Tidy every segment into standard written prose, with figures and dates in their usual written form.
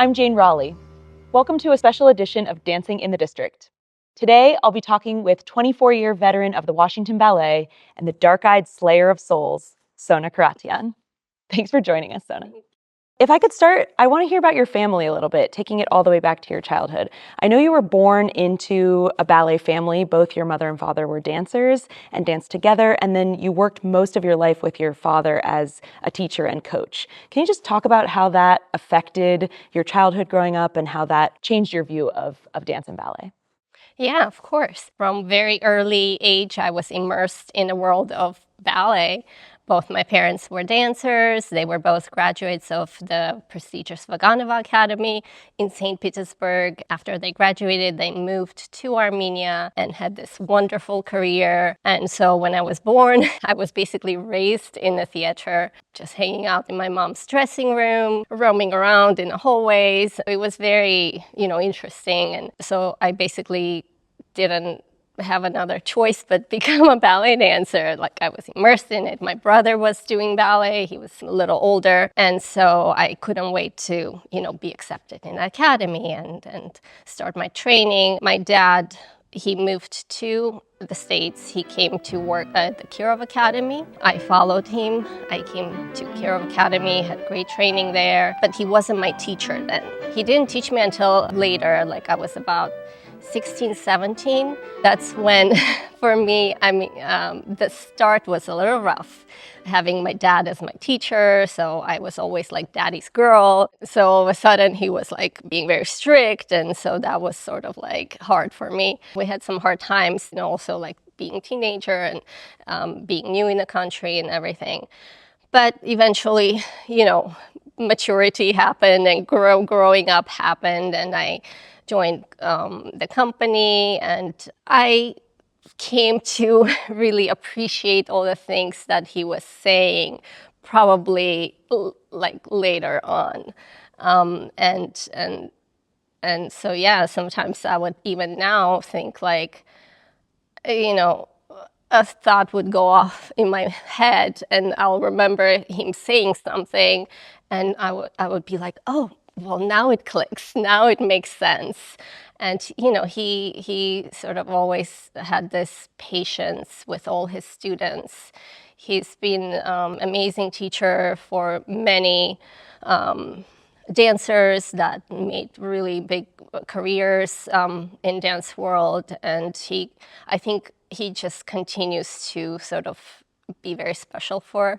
I'm Jane Raleigh. Welcome to a special edition of Dancing in the District. Today, I'll be talking with 24-year veteran of the Washington Ballet and the dark-eyed slayer of souls, Sona Kharatian. Thanks for joining us, Sona. If I could start, I want to hear about your family a little bit, taking it all the way back to your childhood. I know you were born into a ballet family. Both your mother and father were dancers and danced together, and then you worked most of your life with your father as a teacher and coach. Can you just talk about how that affected your childhood growing up and how that changed your view of dance and ballet? Yeah, of course. From very early age, I was immersed in the world of ballet. Both my parents were dancers. They were both graduates of the prestigious Vaganova Academy in St. Petersburg. After they graduated, they moved to Armenia and had this wonderful career. And so when I was born, I was basically raised in the theater, just hanging out in my mom's dressing room, roaming around in the hallways. It was very, interesting. And so I basically didn't have another choice but become a ballet dancer. Like, I was immersed in it. My brother was doing ballet. He was a little older. And so I couldn't wait to, be accepted in the academy and start my training. My dad, he moved to the States. He came to work at the Kirov Academy. I followed him. I came to Kirov Academy, had great training there, but he wasn't my teacher then. He didn't teach me until later, like I was about 16, 17. That's when, for me, the start was a little rough. Having my dad as my teacher, so I was always like daddy's girl. So all of a sudden he was like being very strict, and so that was sort of like hard for me. We had some hard times, also like being a teenager and being new in the country and everything. But eventually, maturity happened and growing up happened, and I joined the company, and I came to really appreciate all the things that he was saying, probably like later on, and so yeah, sometimes I would even now think like, a thought would go off in my head, and I'll remember him saying something, and I would be like, oh, well, now it clicks, now it makes sense. And, he sort of always had this patience with all his students. He's been an amazing teacher for many dancers that made really big careers in dance world. And I think he just continues to sort of be very special for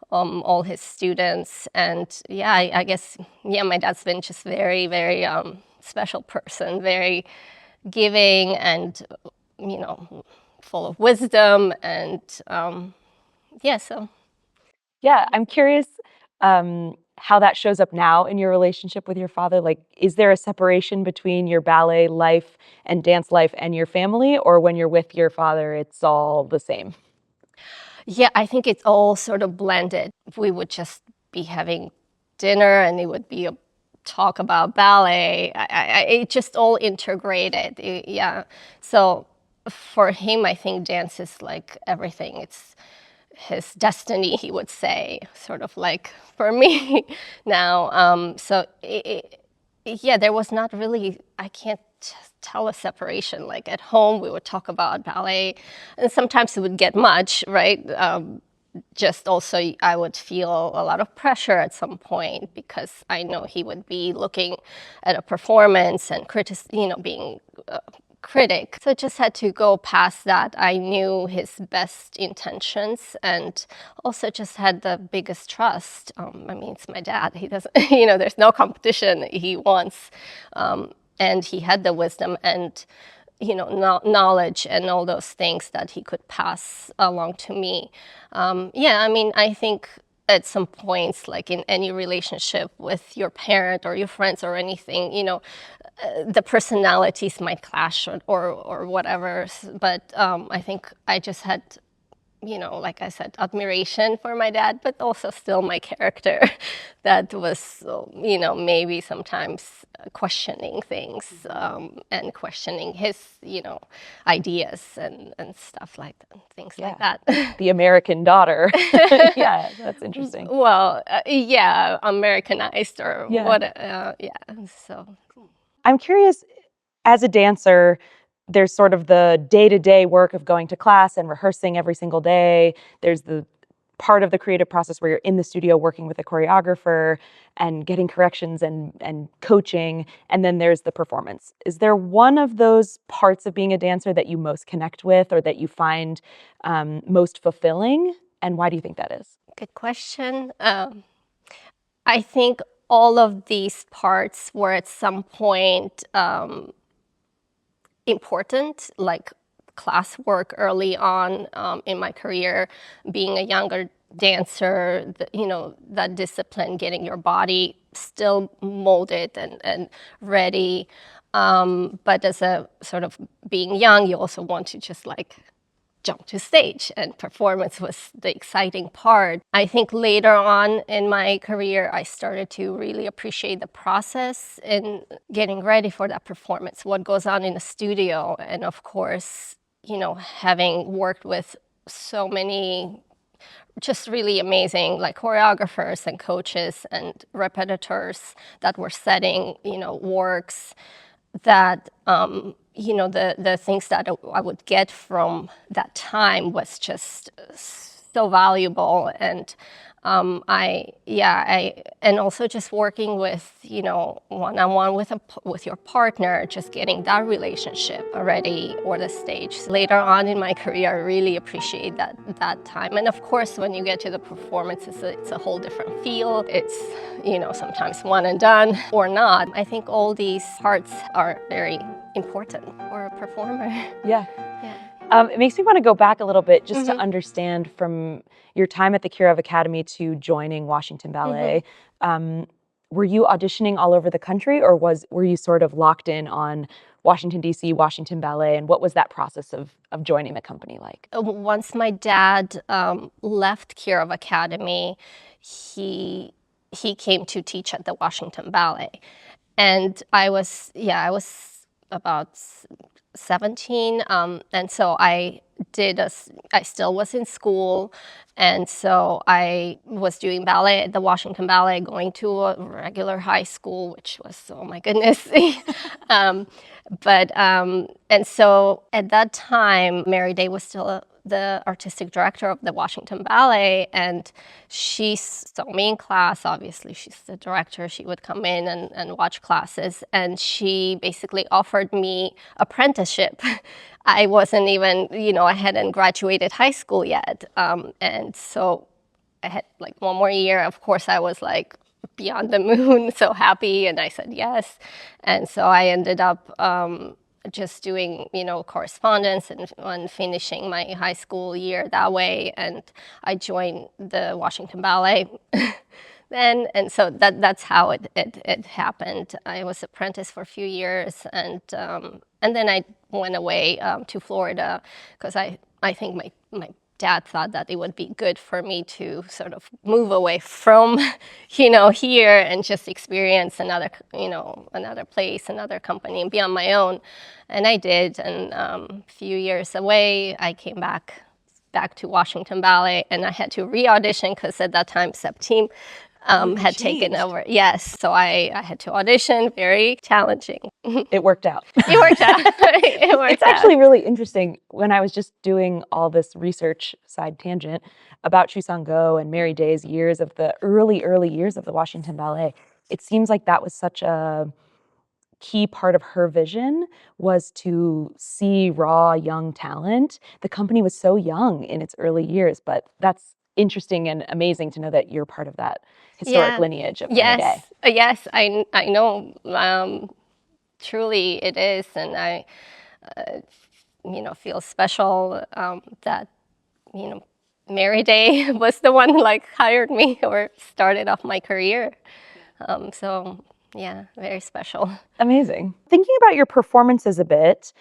all his students. And yeah, I guess, my dad's been just very, very special person, very giving and, full of wisdom. And so. Yeah, I'm curious how that shows up now in your relationship with your father. Like, is there a separation between your ballet life and dance life and your family? Or when you're with your father, it's all the same? Yeah, I think it's all sort of blended. We would just be having dinner and it would be a talk about ballet. It just all integrated. Yeah. So for him, I think dance is like everything. It's his destiny, he would say, sort of like for me now. There was not really, I can't tell a separation. Like at home, we would talk about ballet, and sometimes it would get much, right? Just also, I would feel a lot of pressure at some point because I know he would be looking at a performance and being critic. So I just had to go past that. I knew his best intentions and also just had the biggest trust. It's my dad. He doesn't, there's no competition. He wants, and he had the wisdom and, knowledge and all those things that he could pass along to me. I think at some points, like in any relationship with your parent or your friends or anything, the personalities might clash or whatever. But I think I just had like I said, admiration for my dad, but also still my character that was, maybe sometimes questioning things and questioning his, ideas and stuff like that, things like that. The American daughter. Yeah, that's interesting. Well, yeah, Americanized or what, so. I'm curious, as a dancer, there's sort of the day-to-day work of going to class and rehearsing every single day. There's the part of the creative process where you're in the studio working with a choreographer and getting corrections and coaching. And then there's the performance. Is there one of those parts of being a dancer that you most connect with or that you find most fulfilling? And why do you think that is? Good question. I think all of these parts were at some point important, like classwork early on in my career, being a younger dancer, that discipline, getting your body still molded and ready. But as a sort of being young, you also want to just like jump to stage, and performance was the exciting part. I think later on in my career, I started to really appreciate the process in getting ready for that performance, what goes on in the studio. And of course, having worked with so many just really amazing like choreographers and coaches and repetitors that were setting, works that, the things that I would get from that time was just so valuable. And and also just working with, one-on-one with your partner, just getting that relationship ready for the stage. Later on in my career, I really appreciate that time. And of course, when you get to the performances, it's a whole different feel. It's, sometimes one and done or not. I think all these parts are very important for a performer. Yeah. It makes me want to go back a little bit just to understand from your time at the Kirov Academy to joining Washington Ballet. Were you auditioning all over the country, or were you sort of locked in on Washington, D.C., Washington Ballet, and what was that process of joining the company like? Once my dad left Kirov Academy, he came to teach at the Washington Ballet. And I was about 17, and so I still was in school, and so I was doing ballet at the Washington Ballet, going to a regular high school, which was, oh my goodness. And so at that time, Mary Day was still the artistic director of the Washington Ballet, and she saw me in class. Obviously, she's the director. She would come in and watch classes, and she basically offered me apprenticeship. I wasn't even, I hadn't graduated high school yet, and so I had like one more year. Of course, I was like beyond the moon, so happy, and I said yes. And so I ended up just doing, correspondence and finishing my high school year that way. And I joined the Washington Ballet then. And so that's how it happened. I was apprentice for a few years, and then I went away to Florida because I think my dad thought that it would be good for me to sort of move away from, here and just experience another place, another company, and be on my own. And I did. And a few years away, I came back to Washington Ballet, and I had to re-audition because at that time, Septime had taken over. Yes, so I had to audition. Very challenging. It worked out. It worked out. It's actually really interesting. When I was just doing all this research, side tangent, about Chusan Go and Mary Day's years of the early years of the Washington Ballet, it seems like that was such a key part of her vision, was to see raw young talent. The company was so young in its early years, but that's interesting and amazing to know that you're part of that historic lineage of Mary Day. Yes, I know. Truly, it is, and I, feel special that Mary Day was the one like hired me or started off my career. So Yeah, very special. Amazing. Thinking about your performances a bit,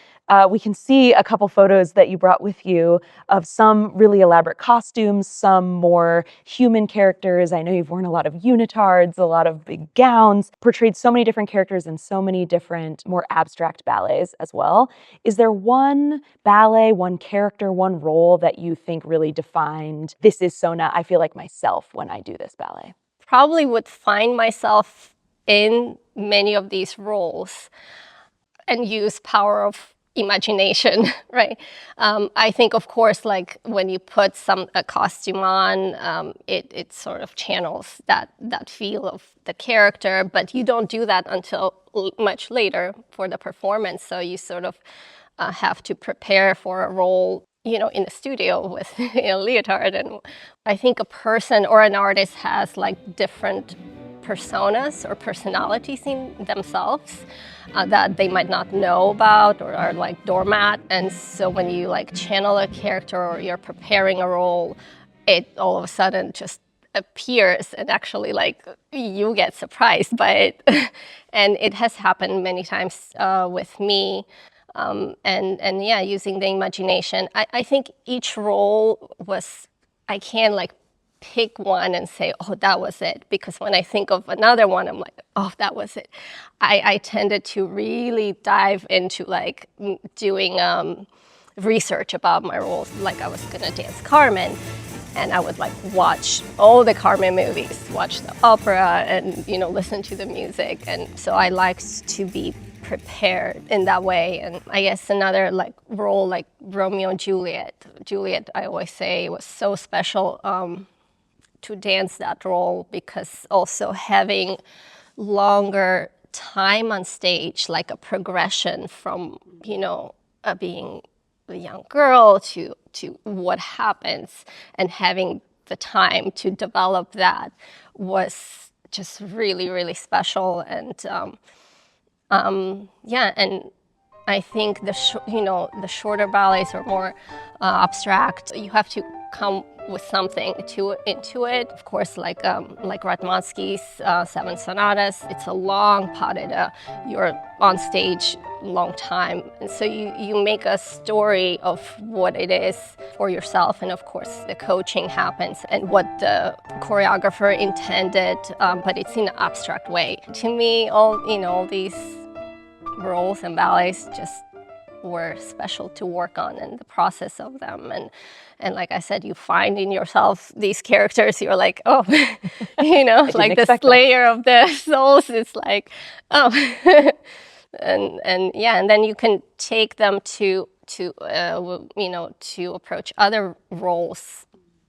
we can see a couple photos that you brought with you of some really elaborate costumes, some more human characters. I know you've worn a lot of unitards, a lot of big gowns, portrayed so many different characters in so many different, more abstract ballets as well. Is there one ballet, one character, one role that you think really defined, this is Sona, I feel like myself when I do this ballet? Probably would find myself in many of these roles and use power of imagination, right? I think, of course, like when you put a costume on, it sort of channels that feel of the character, but you don't do that until much later for the performance. So you sort of have to prepare for a role, in the studio with a leotard. And I think a person or an artist has like different personas or personalities in themselves that they might not know about or are like doormat. And so when you like channel a character or you're preparing a role, it all of a sudden just appears, and actually like you get surprised by it. And it has happened many times with me. And yeah, using the imagination. I think each role I can like pick one and say, oh, that was it. Because when I think of another one, I'm like, oh, that was it. I tended to really dive into like doing research about my roles. Like I was gonna dance Carmen, and I would like watch all the Carmen movies, watch the opera, and listen to the music. And so I liked to be prepared in that way. And I guess another like role like Romeo and Juliet. Juliet, I always say, was so special to dance that role, because also having longer time on stage, like a progression from being a young girl to what happens, and having the time to develop that was just really, really special. And yeah, and I think the shorter ballets are more abstract. You have to come with something into it. Of course, like Ratmansky's Seven Sonatas, it's a long parade. You're on stage long time, and so you make a story of what it is for yourself, and of course the coaching happens and what the choreographer intended, but it's in an abstract way. To me, all these roles and ballets just were special to work on, and the process of them. And like I said, you find in yourself these characters, you're like, oh, like the slayer of the souls. It's like, oh, and yeah, and then you can take them to approach other roles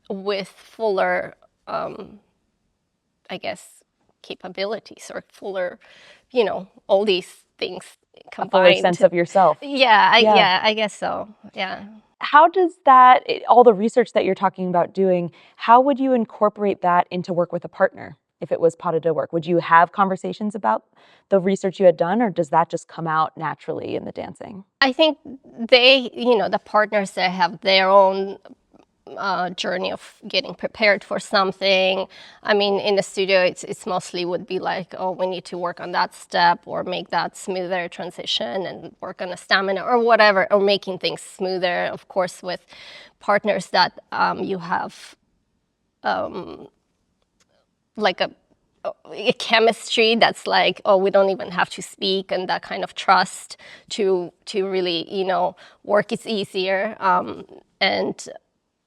with fuller, I guess, capabilities, or fuller, all these things combined. A fuller sense of yourself. Yeah, I guess so. Yeah. How does that, all the research that you're talking about doing, how would you incorporate that into work with a partner? If it was pas de deux work, would you have conversations about the research you had done, or does that just come out naturally in the dancing? I think the partners that have their own journey of getting prepared for something. I mean, in the studio, it's mostly would be like, oh, we need to work on that step, or make that smoother transition, and work on the stamina, or whatever, or making things smoother. Of course, with partners that you have like a chemistry that's like, oh, we don't even have to speak, and that kind of trust to really work is easier. And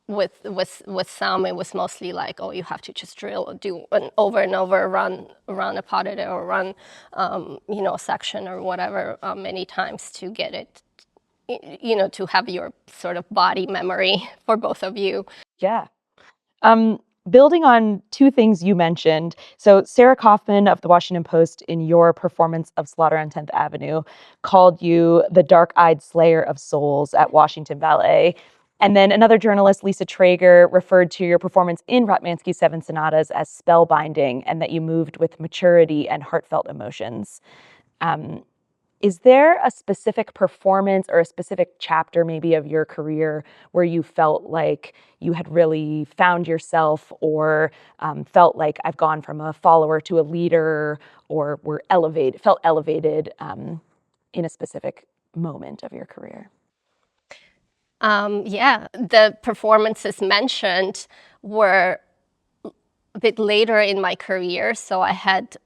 with some, it was mostly like, oh, you have to just do an over and over run a pas de deux, or run section or whatever many times to get it, to have your sort of body memory for both of you. Yeah. Building on two things you mentioned, so Sarah Kaufman of the Washington Post, in your performance of Slaughter on 10th Avenue, called you the dark-eyed slayer of souls at Washington Ballet. And then another journalist, Lisa Traeger, referred to your performance in Ratmansky's Seven Sonatas as spellbinding, and that you moved with maturity and heartfelt emotions. Is there a specific performance or a specific chapter maybe of your career where you felt like you had really found yourself, or felt like I've gone from a follower to a leader, or felt elevated in a specific moment of your career? Yeah, the performances mentioned were a bit later in my career, so I had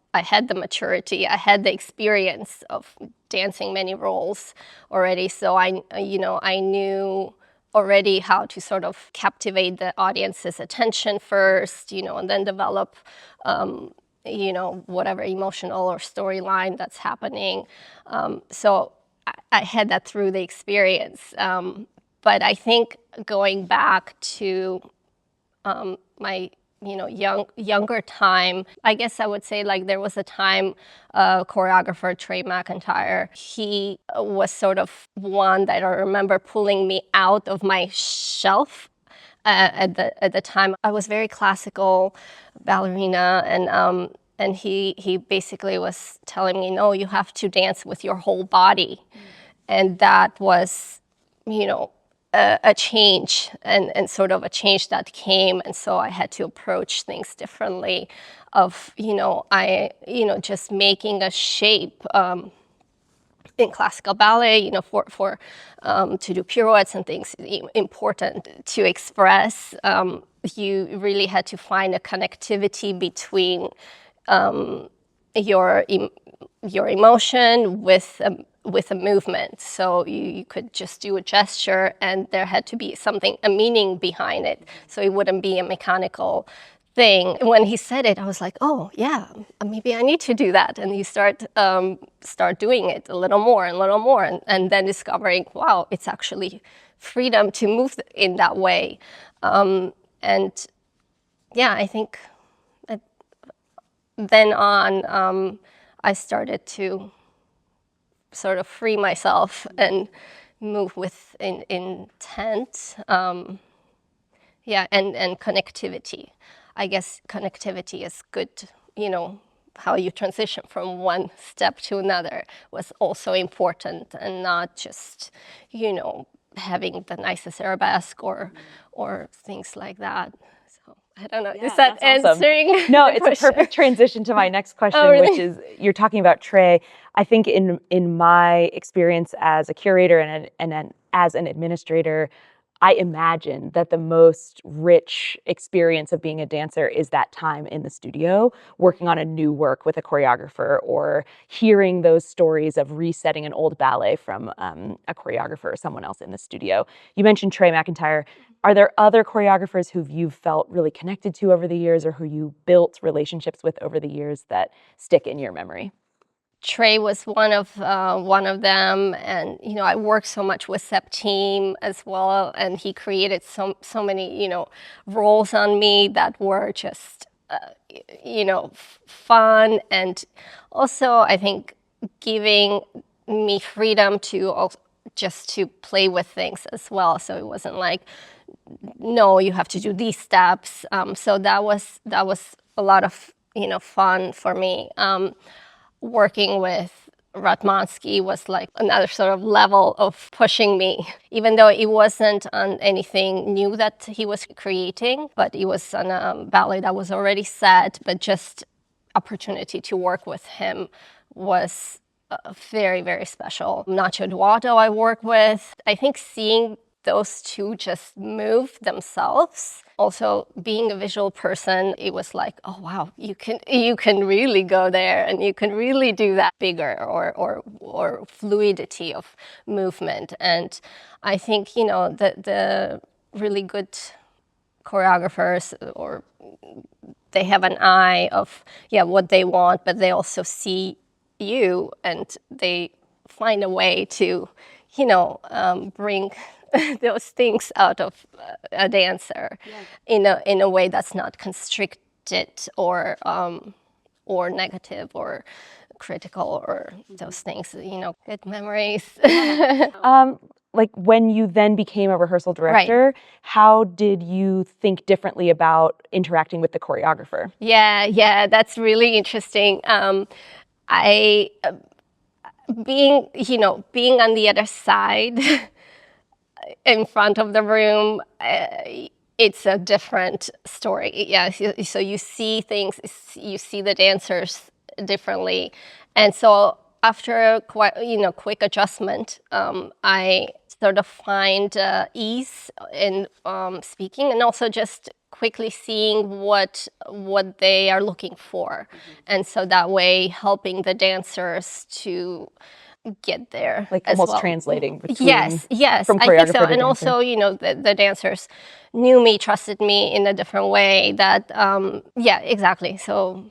the maturity, I had the experience of dancing many roles already, so I knew already how to sort of captivate the audience's attention first, and then develop whatever emotional or storyline that's happening. So I had that through the experience. But I think going back to my younger time, I guess I would say like there was a time choreographer Trey McIntyre, he was sort of one that I remember pulling me out of my shelf. At the time, I was very classical ballerina, and he basically was telling me, no, you have to dance with your whole body, and that was, a change and sort of a change that came, and so I had to approach things differently. Of just making a shape. In classical ballet, for to do pirouettes and things important to express, you really had to find a connectivity between your emotion with a movement. So you could just do a gesture, and there had to be a meaning behind it. So it wouldn't be a mechanical thing. When he said it, I was like, oh yeah, maybe I need to do that. And you start doing it a little more and then discovering, wow, it's actually freedom to move in that way. And yeah, I think then on, I started to sort of free myself and move with intent. Yeah, and connectivity. I guess connectivity is good, how you transition from one step to another was also important, and not just, having the nicest arabesque or things like that. So I don't know, is that answering? Awesome. No, it's a perfect transition to my next question, really? Which is, you're talking about Trey. I think in my experience as a curator and as an administrator, I imagine that the most rich experience of being a dancer is that time in the studio, working on a new work with a choreographer, or hearing those stories of resetting an old ballet from a choreographer or someone else in the studio. You mentioned Trey McIntyre. Are there other choreographers who you've felt really connected to over the years, or who you built relationships with over the years that stick in your memory? Trey was one of them, and I worked so much with Sep Team as well, and he created so many roles on me that were just fun, and also I think giving me freedom to just to play with things as well. So it wasn't like, no, you have to do these steps. So that was a lot of fun for me. Working with Ratmansky was like another sort of level of pushing me, even though it wasn't on anything new that he was creating, but it was on a ballet that was already set. But just opportunity to work with him was very, very special. Nacho Eduardo I work with. I think seeing those two just move themselves. Also, being a visual person, it was like, oh wow, you can really go there, and you can really do that bigger, or fluidity of movement. And I think the really good choreographers, or they have an eye of what they want, but they also see you, and they find a way to bring those things out of a dancer in a way that's not constricted or negative or critical or those things. Good memories. Like when you then became a rehearsal director, right, how did you think differently about interacting with the choreographer? Yeah, that's really interesting. I being on the other side. In front of the room, it's a different story. Yeah, so you see things, you see the dancers differently. And so after quite, quick adjustment, I sort of find ease in speaking, and also just quickly seeing what they are looking for. And so that way helping the dancers to get there, like as almost well. Translating between Yes, from I think choreographer so. to And dancer. also, the dancers knew me, trusted me in a different way. That exactly. So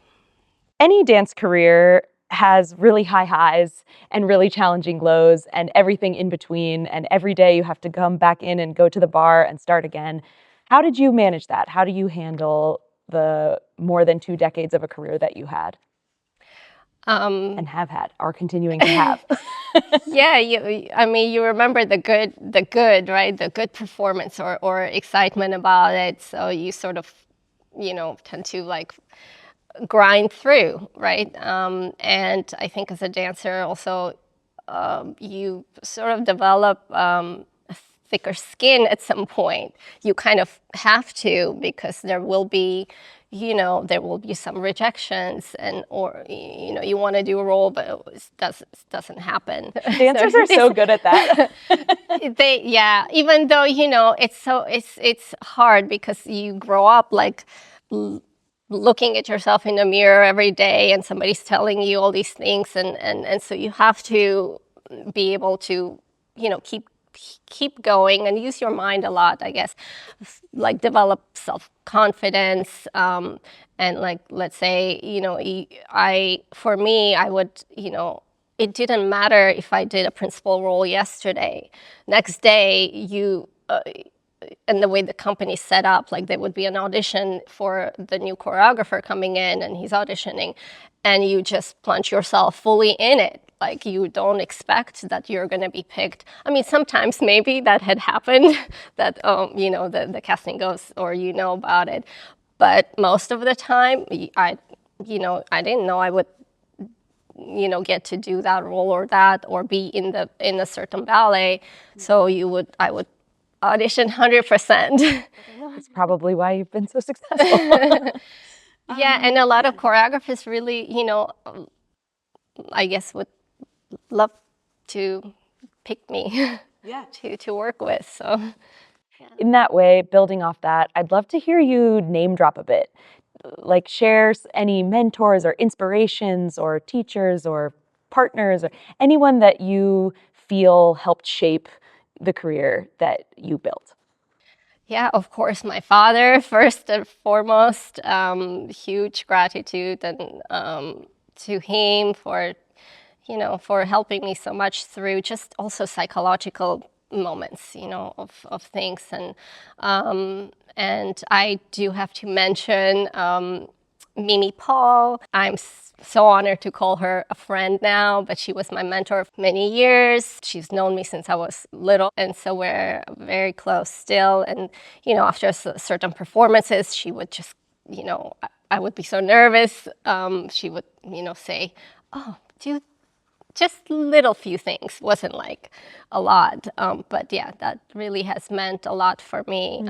Any dance career has really high highs and really challenging lows and everything in between, and every day you have to come back in and go to the bar and start again. How did you manage that? How do you handle the more than 2 decades of a career that you had and have had, are continuing to have? yeah, you remember the good, right? The good performance or excitement about it. So you sort of, tend to like grind through, right? And I think as a dancer also, you sort of develop a thicker skin at some point. You kind of have to, because there will be some rejections, and or you want to do a role but it doesn't happen. Dancers are so good at that. Even though it's hard, because you grow up like looking at yourself in the mirror every day, and somebody's telling you all these things, and so you have to be able to keep going and use your mind a lot, I guess, like develop self-confidence, and like, let's say, I would, it didn't matter if I did a principal role yesterday. Next day, and the way the company's set up, like there would be an audition for the new choreographer coming in, and he's auditioning, and you just plunge yourself fully in it. Like, you don't expect that you're going to be picked. I mean, sometimes maybe that had happened, that the casting goes, or about it, but most of the time, I didn't know I would get to do that role or be in a certain ballet. So I would audition 100%. That's probably why you've been so successful. Yeah, and a lot of choreographers really, I guess would love to pick me to work with. So in that way, building off that, I'd love to hear you name drop a bit. Like, share any mentors or inspirations or teachers or partners or anyone that you feel helped shape the career that you built. Yeah, of course, my father, first and foremost. Huge gratitude and to him for helping me so much through just also psychological moments, of things. And I do have to mention Mimi Paul. I'm so honored to call her a friend now, but she was my mentor for many years. She's known me since I was little, and so we're very close still. And, after certain performances, she would just, I would be so nervous. She would, say, "Oh, do just little few things," wasn't like a lot, but yeah, that really has meant a lot for me,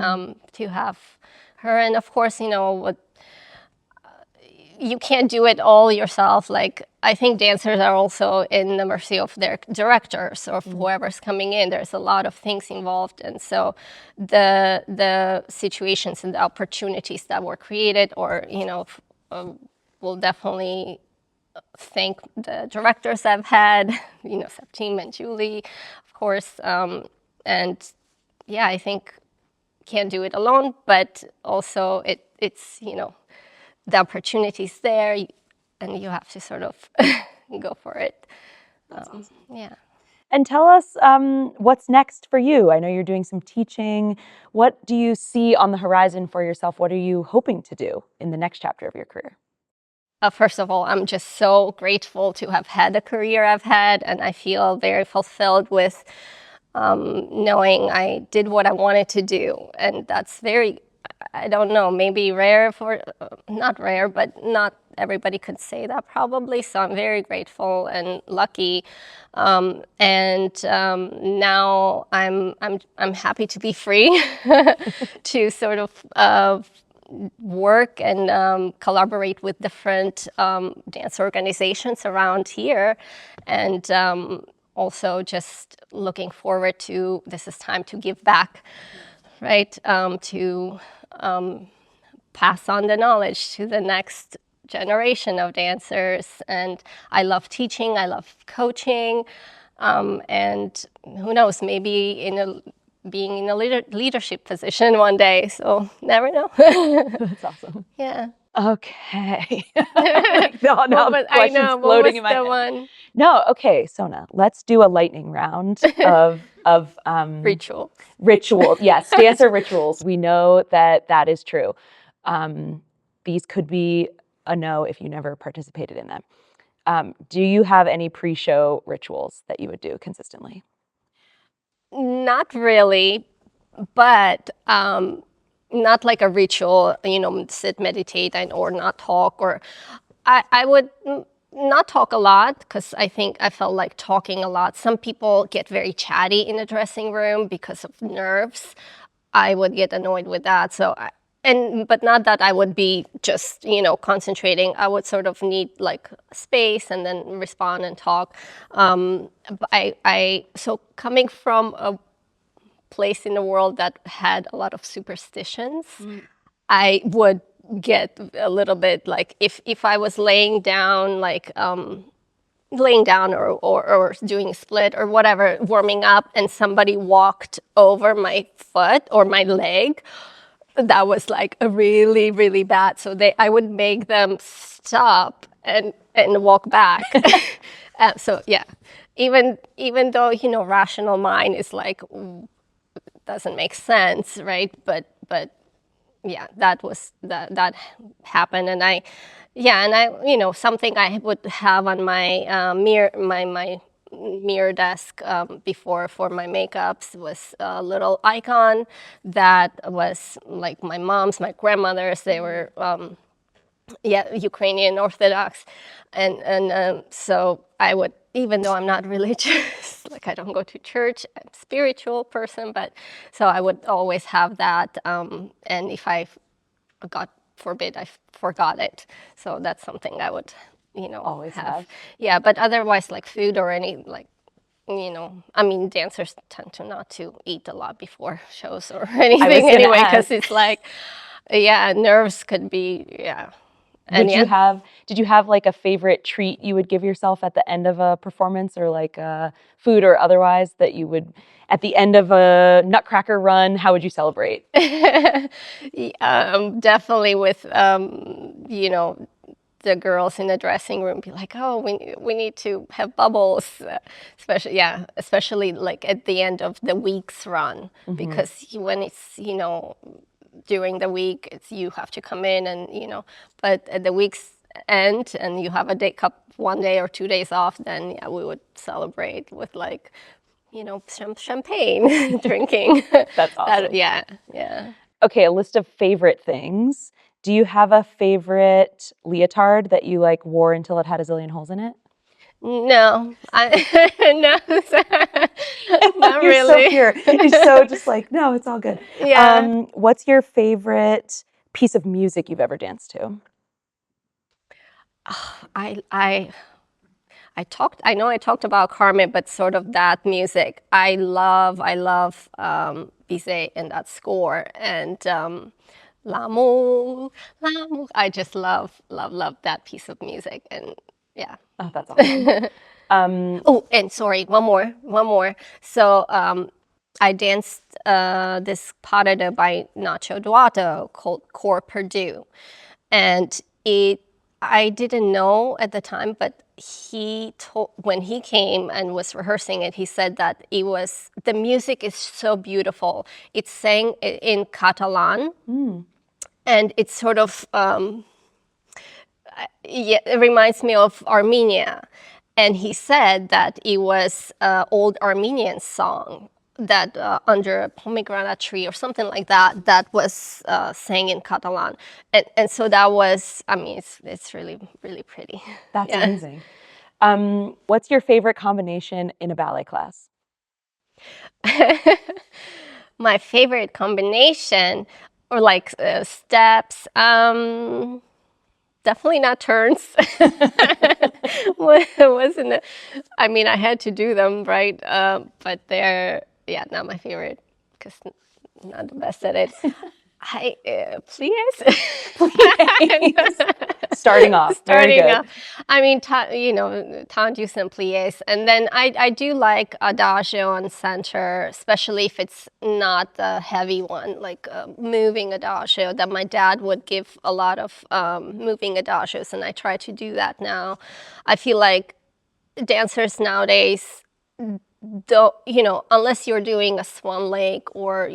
to have her. And of course, you can't do it all yourself. Like, I think dancers are also in the mercy of their directors or whoever's coming in. There's a lot of things involved, and so the situations and the opportunities that were created, or will definitely thank the directors I've had, Septime and Julie, of course. And yeah, I think can't do it alone, but also it's the opportunity's there, and you have to sort of go for it. Yeah. And tell us what's next for you. I know you're doing some teaching. What do you see on the horizon for yourself? What are you hoping to do in the next chapter of your career? First of all, I'm just so grateful to have had the career I've had, and I feel very fulfilled with knowing I did what I wanted to do. And that's very, I don't know, maybe rare not rare, but not everybody could say that probably. So I'm very grateful and lucky. And now I'm happy to be free to sort of work and collaborate with different dance organizations around here. And also just looking forward to, this is time to give back, right? To pass on the knowledge to the next generation of dancers. And I love teaching, I love coaching, and who knows, maybe being in a leadership position one day. So never know. That's awesome. Yeah. Okay. Now I know. What was the one? No. Okay, Sona. Let's do a lightning round of Ritual. Yes, dancer rituals. We know that is true. These could be a no if you never participated in them. Do you have any pre-show rituals that you would do consistently? Not really, but not like a ritual, sit, meditate, or not talk. Or I would not talk a lot, because I felt like talking a lot. Some people get very chatty in the dressing room because of nerves. I would get annoyed with that. So but not that I would be just, concentrating. I would sort of need like space and then respond and talk. So coming from a place in the world that had a lot of superstitions, I would get a little bit like, if I was laying down, like or doing a split or whatever, warming up, and somebody walked over my foot or my leg, that was like a really, really bad. So I would make them stop and walk back. So yeah, even though, rational mind is like, doesn't make sense, right? But yeah, that happened. And something I would have on my my mirror desk before for my makeups was a little icon that was like my mom's, my grandmother's. They were Ukrainian Orthodox, and so I would, even though I'm not religious, like I don't go to church, I'm a spiritual person, but so I would always have that, and if God forbid, I forgot it, so that's something I would always have. Yeah, but otherwise, like food or any, like, dancers tend to not to eat a lot before shows or anything anyway, because it's like, nerves could be, And did you have like a favorite treat you would give yourself at the end of a performance, or like food or otherwise that you would, at the end of a Nutcracker run, how would you celebrate? Definitely with, the girls in the dressing room be like, oh, we need to have bubbles, especially like at the end of the week's run, because when it's, during the week, you have to come in and, but at the week's end and you have a one day or 2 days off, then we would celebrate with like, some champagne drinking. That's awesome. Yeah. Okay, a list of favorite things. Do you have a favorite leotard that you like wore until it had a zillion holes in it? No, no, not You're really. So pure. You're so just like, no, it's all good. Yeah. What's your favorite piece of music you've ever danced to? I know I talked about Carmen, but sort of that music. I love Bizet and that score, and L'amour. I just love that piece of music, and yeah. Oh, that's awesome. Oh, and sorry, one more. So I danced this pas de deux by Nacho Duato called Corps Perdu, and I didn't know at the time, but when he came and was rehearsing it, he said that the music is so beautiful. It's sang in Catalan, and it's sort of, it reminds me of Armenia. And he said that it was an old Armenian song that under a pomegranate tree or something like that was sang in Catalan. And so that was, it's really, really pretty. That's amazing. What's your favorite combination in a ballet class? My favorite combination, or like steps. Definitely not turns. Wasn't. I mean, I had to do them, right? But they're not my favorite because not the best at it. Hi, please. Starting off, very good. Off. I mean, tendus and pliés. And then I do like adagio on center, especially if it's not the heavy one, like moving adagio that my dad would give a lot of moving adagios, and I try to do that now. I feel like dancers nowadays don't, unless you're doing a swan lake or,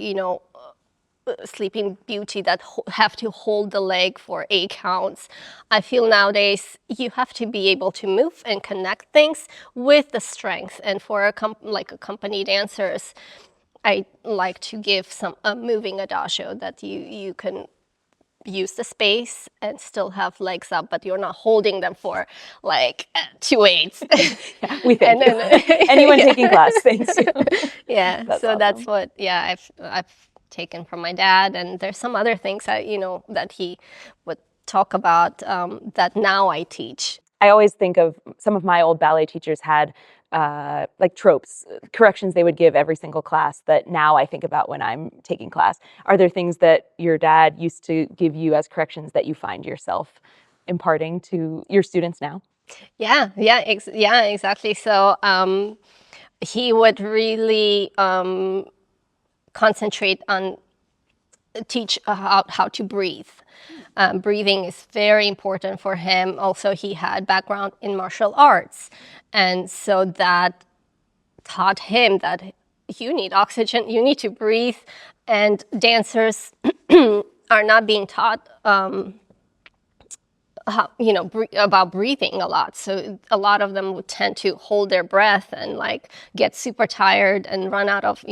Sleeping Beauty that have to hold the leg for 8 counts. I feel nowadays you have to be able to move and connect things with the strength. And for a company dancers, I like to give a moving adagio that you can use the space and still have legs up, but you're not holding them for like 2/8. Yeah, we thank you. Anyone taking class, thanks you. Yeah, that's awesome. That's what I've taken from my dad, and there's some other things that that he would talk about that now I teach. I always think of some of my old ballet teachers had like tropes, corrections they would give every single class that now I think about when I'm taking class. Are there things that your dad used to give you as corrections that you find yourself imparting to your students now? Yeah, exactly. So he would really concentrate on teach how to breathe. Breathing is very important for him. Also, he had background in martial arts, and so that taught him that you need oxygen, you need to breathe, and dancers are not being taught about breathing a lot. So a lot of them would tend to hold their breath and like get super tired and run out of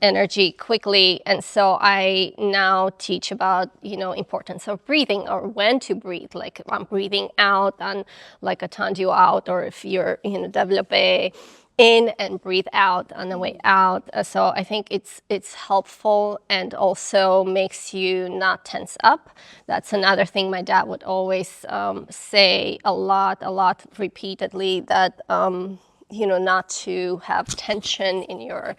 energy quickly. And so I now teach about importance of breathing, or when to breathe, like if I'm breathing out on like a tendu out, or if you're développé in and breathe out on the way out. So I think it's helpful and also makes you not tense up. That's another thing my dad would always say a lot repeatedly, that not to have tension in your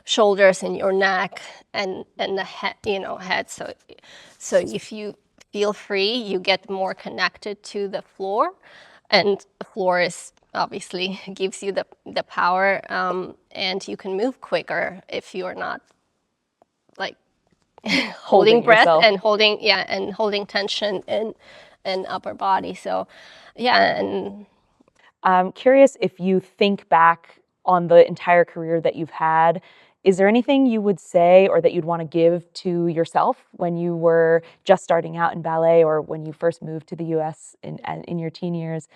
shoulders and your neck and the head. So if you feel free, you get more connected to the floor, and the floor is obviously gives you the power, and you can move quicker if you're not like holding breath yourself. And holding tension in upper body. So and I'm curious if you think back on the entire career that you've had. Is there anything you would say or that you'd want to give to yourself when you were just starting out in ballet, or when you first moved to the U.S. in your teen years?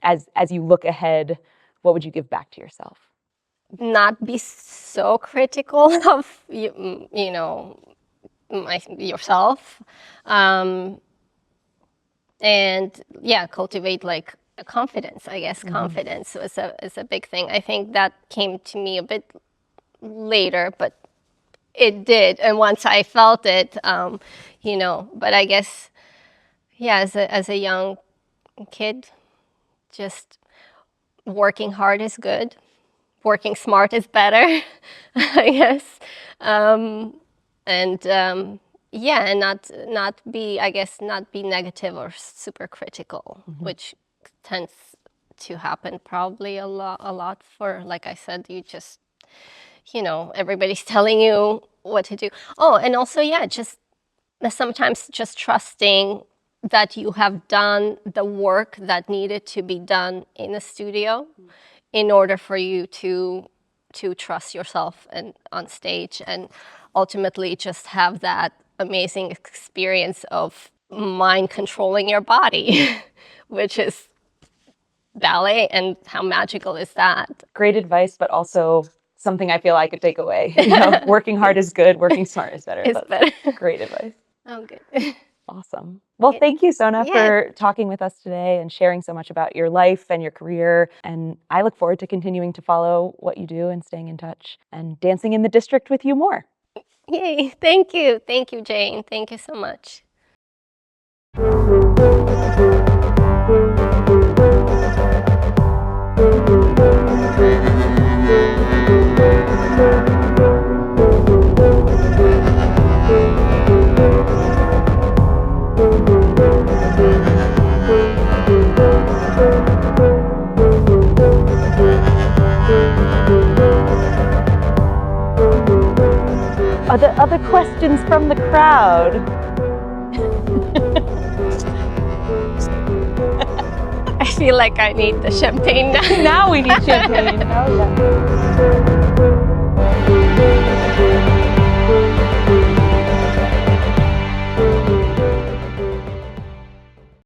As you look ahead, what would you give back to yourself? Not be so critical of yourself, and cultivate like confidence. I guess confidence is a big thing. I think that came to me a bit later, but it did. And once I felt it, but I guess, as a young kid, just working hard is good. Working smart is better, I guess. And not be negative or super critical, which tends to happen probably a lot for, like I said, you just, everybody's telling you what to do. Oh, and also, just sometimes just trusting that you have done the work that needed to be done in the studio in order for you to trust yourself and on stage, and ultimately just have that amazing experience of mind controlling your body, which is ballet, and how magical is that? Great advice, but also something I feel I could take away. Working hard is good, working smart is better. It's better. Great advice. Oh, good. Awesome. Well, thank you, Sona, for talking with us today and sharing so much about your life and your career. And I look forward to continuing to follow what you do and staying in touch and dancing in the district with you more. Yay. Thank you. Thank you, Jane. Thank you so much. Are there other questions from the crowd? I feel like I need the champagne now. Now we need champagne. Oh, yeah.